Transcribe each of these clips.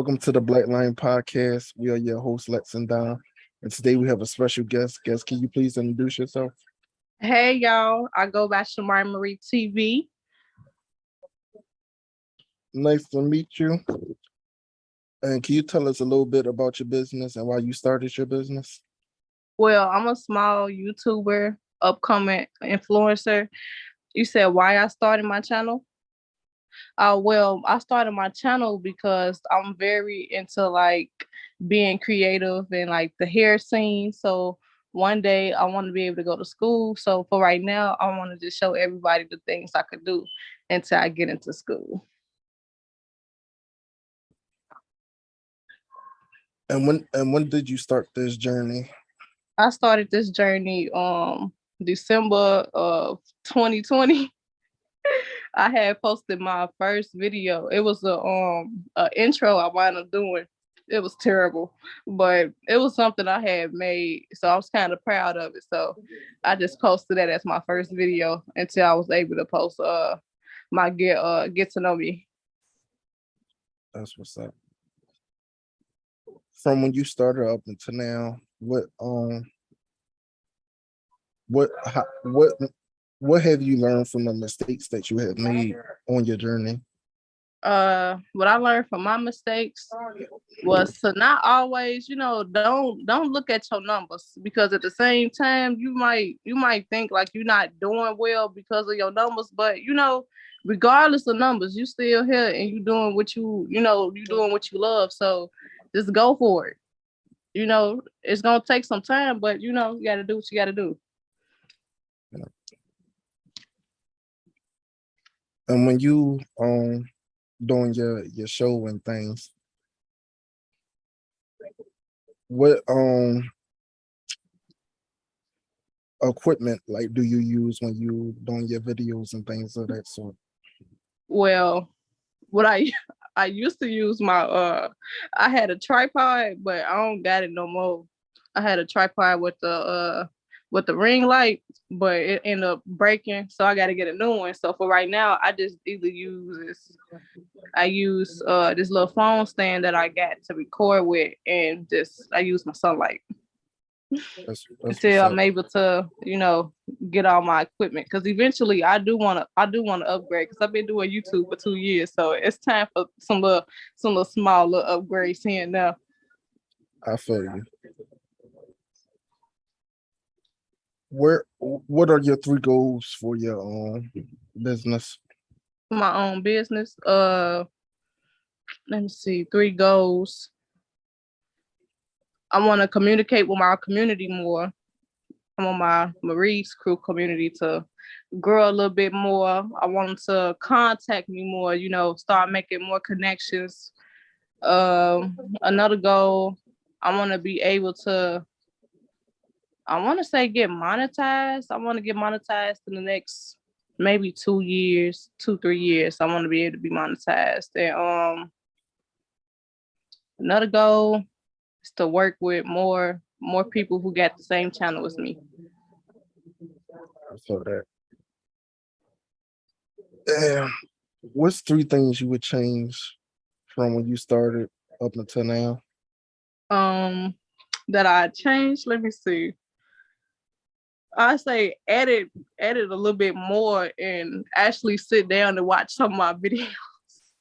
Welcome to the Black Lion Podcast. We are your hosts, Lex and Don. And today we have a special guest. Guest, can you please introduce yourself? Hey y'all, I go by Shamari Mariii TV. Nice to meet you. And can you tell us a little bit about your business and why you started your business? Well, I'm a small YouTuber, upcoming influencer. You said why I started my channel? Well, I started my channel because I'm very into like being creative and like the hair scene. So one day I want to be able to go to school. So for right now, I want to just show everybody the things I could do until I get into school. And when did you start this journey? I started this journey December of 2020. I had posted my first video. It was a intro I wound up doing. It was terrible, but it was something I had made, so I was kind of proud of it. So I just posted that as my first video until I was able to post my get to know me. That's what's up. From when you started up until now, what have you learned from the mistakes that you have made on your journey? What I learned from my mistakes was to not always, don't look at your numbers, because at the same time you might think like you're not doing well because of your numbers, but regardless of numbers, you still here and you doing what you doing what you love. So just go for it. It's gonna take some time, but you gotta do what you gotta do. And when you doing your show and things, what equipment like do you use when you doing your videos and things of that sort? Well, what I used to use I had a tripod, but I don't got it no more. I had a tripod with the ring light, but it ended up breaking, so I got to get a new one. So for right now, I just either use this little phone stand that I got to record with, and just I use my sunlight That's until what's up. I'm able to, get all my equipment. Because eventually, I do want to upgrade. Because I've been doing YouTube for 2 years, so it's time for some little small little upgrades here and there. I feel you. What are your three goals for your business? My own business. Let me see. 3 goals. I want to communicate with my community more. I want my Marii's crew community to grow a little bit more. I want them to contact me more, start making more connections. Another goal, I want to be able to, I want to say get monetized. I want to get monetized in the next maybe 2 years, 2, 3 years. I want to be able to be monetized. And another goal is to work with more people who got the same channel as me. I feel that. And what's 3 things you would change from when you started up until now? Um, that I changed. Let me see. I say edit a little bit more and actually sit down and watch some of my videos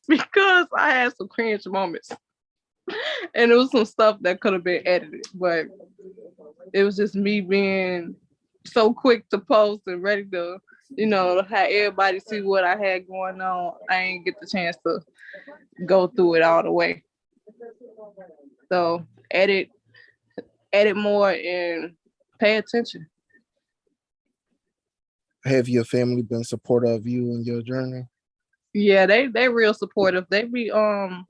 because I had some cringe moments. And it was some stuff that could have been edited, but it was just me being so quick to post and ready to, have everybody see what I had going on. I ain't get the chance to go through it all the way. So edit more and pay attention. Have your family been supportive of you in your journey? Yeah, they real supportive. They be on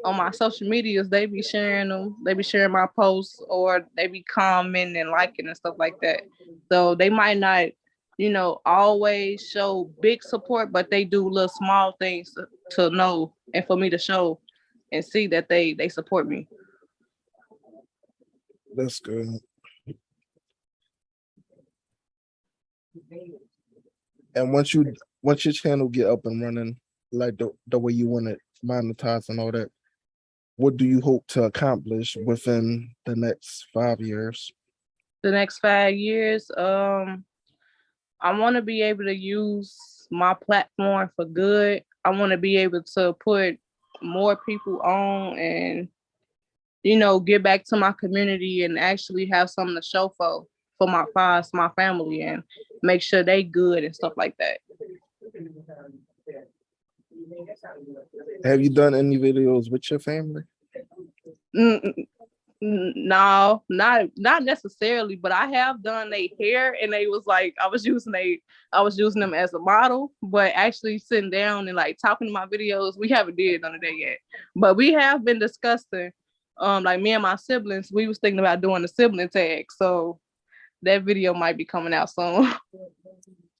my social medias, they be sharing them. They be sharing my posts, or they be commenting and liking and stuff like that. So they might not, always show big support, but they do little small things to know and for me to show and see that they support me. That's good. And once your channel get up and running, like the way you want it monetized and all that, What do you hope to accomplish within the next 5 years? The next 5 years, I want to be able to use my platform for good. I want to be able to put more people on and, get back to my community and actually have something to show for my files, my family, and make sure they good and stuff like that. Have you done any videos with your family? No, not necessarily, but I have done their hair, and they was like I was using them as a model, but actually sitting down and like talking to my videos, we haven't did none of that yet. But we have been discussing, like me and my siblings, we was thinking about doing the sibling tag, so that video might be coming out soon.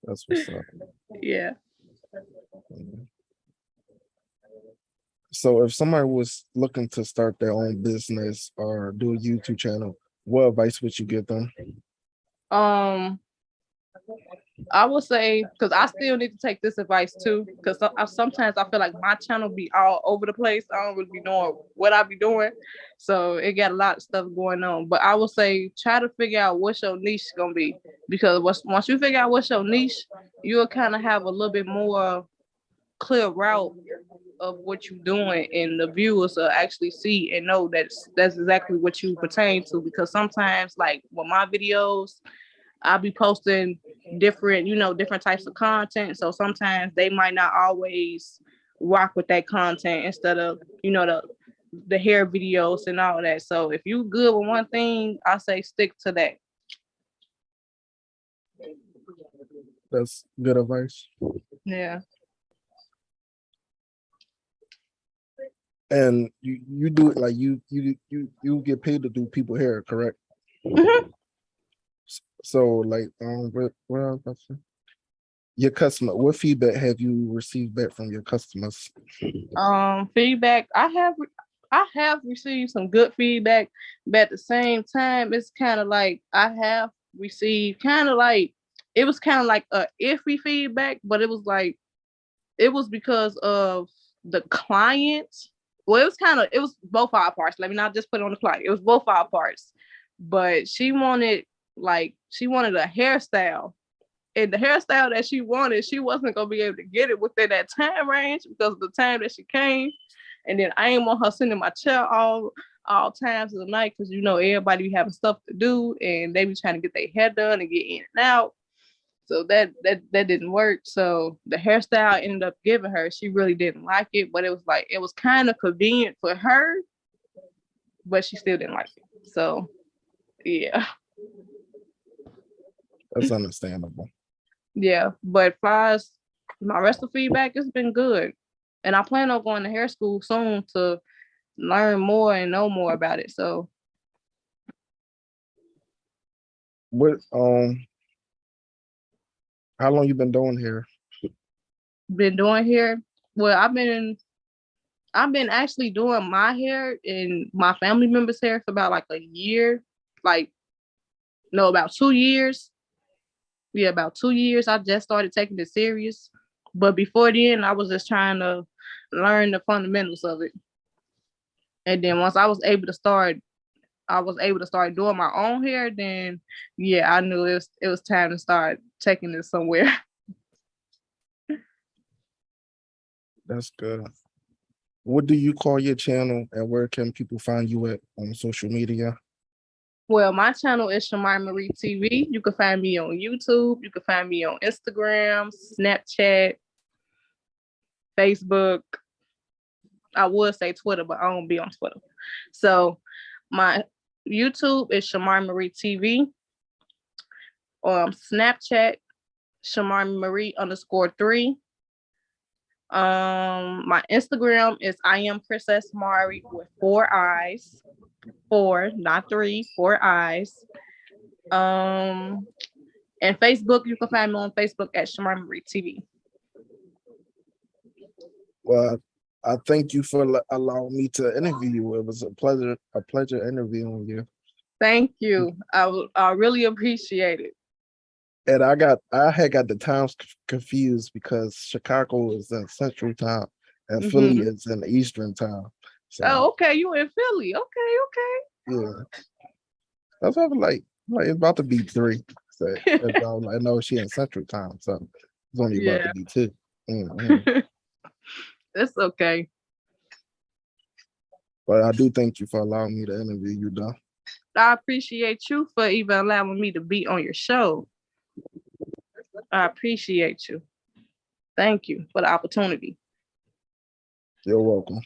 That's what's up. Yeah. So if somebody was looking to start their own business or do a YouTube channel, what advice would you give them? I would say, because I still need to take this advice too, because sometimes I feel like my channel be all over the place. I don't really be knowing what I be doing. So it got a lot of stuff going on. But I would say try to figure out what your niche is going to be. Because once you figure out what's your niche, you'll kind of have a little bit more clear route of what you're doing, and the viewers will actually see and know that's exactly what you pertain to. Because sometimes, like with my videos, I'll be posting different types of content. So sometimes they might not always rock with that content instead of, the hair videos and all that. So if you good with one thing, I say stick to that. That's good advice. Yeah. And you do it like you get paid to do people hair, correct? Mm-hmm. So like what your customer, what feedback have you received back from your customers? Feedback, I have received some good feedback, but at the same time, it's kind of like I have received it was kind of like a iffy feedback, but it was because of the client. Well, it was both our parts. Let me not just put it on the client. It was both our parts, but she wanted a hairstyle. And the hairstyle that she wanted, she wasn't gonna be able to get it within that time range because of the time that she came. And then I ain't want her sitting in my chair all times of the night because everybody be having stuff to do and they be trying to get their hair done and get in and out. So that didn't work. So the hairstyle I ended up giving her, she really didn't like it, but it was kind of convenient for her, but she still didn't like it. So yeah. That's understandable. Yeah, but far as my rest of feedback, it's been good. And I plan on going to hair school soon to learn more and know more about it. So what how long you been doing hair? been doing hair. Well, I've been actually doing my hair and my family members' hair for about like a year. About 2 years. Yeah, about 2 years. I just started taking it serious. But before then, I was just trying to learn the fundamentals of it. And then once I was able to start doing my own hair, then yeah, I knew it was time to start taking it somewhere. That's good. What do you call your channel and where can people find you at on social media? Well, my channel is Mariii TV. You can find me on YouTube. You can find me on Instagram, Snapchat, Facebook. I would say Twitter, but I don't be on Twitter. So my YouTube is Mariii TV. Snapchat, Shamari_3. My Instagram is I am Princess Mariii with 4 eyes. 4, not 3, 4 eyes. And Facebook, you can find me on Facebook at Mariii TV. Well, I thank you for allowing me to interview you. It was a pleasure interviewing you. Thank you. I really appreciate it. And I had got the times confused because Chicago is in Central Time and Philly is in Eastern Time. So Oh, okay. You in Philly? Okay, yeah, that's what I was like it's about to be 3. So okay. that's why I was like, no, she in Central Time, so it's only about to Yeah, be 2. Mhm. it's okay. But I do thank you for allowing me to interview you, though. I appreciate you for even allowing me to be on your show. I appreciate you. Thank you for the opportunity. You're welcome.